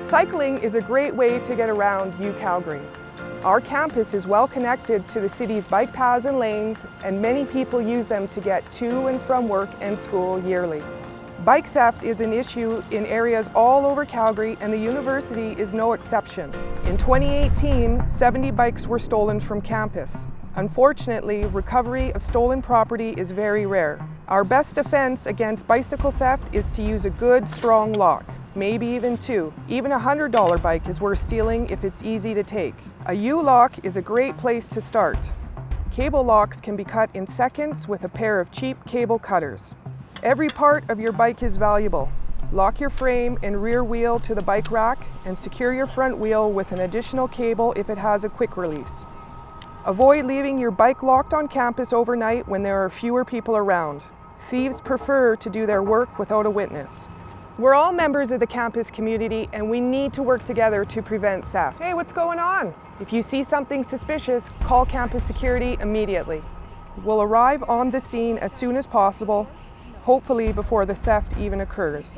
Cycling is a great way to get around UCalgary. Our campus is well connected to the city's bike paths and lanes, and many people use them to get to and from work and school yearly. Bike theft is an issue in areas all over Calgary, and the university is no exception. In 2018, 70 bikes were stolen from campus. Unfortunately, recovery of stolen property is very rare. Our best defense against bicycle theft is to use a good, strong lock, maybe even two. Even a $100 bike is worth stealing if it's easy to take. A U-lock is a great place to start. Cable locks can be cut in seconds with a pair of cheap cable cutters. Every part of your bike is valuable. Lock your frame and rear wheel to the bike rack and secure your front wheel with an additional cable if it has a quick release. Avoid leaving your bike locked on campus overnight when there are fewer people around. Thieves prefer to do their work without a witness. We're all members of the campus community, and we need to work together to prevent theft. Hey, what's going on? If you see something suspicious, call campus security immediately. We'll arrive on the scene as soon as possible, hopefully before the theft even occurs.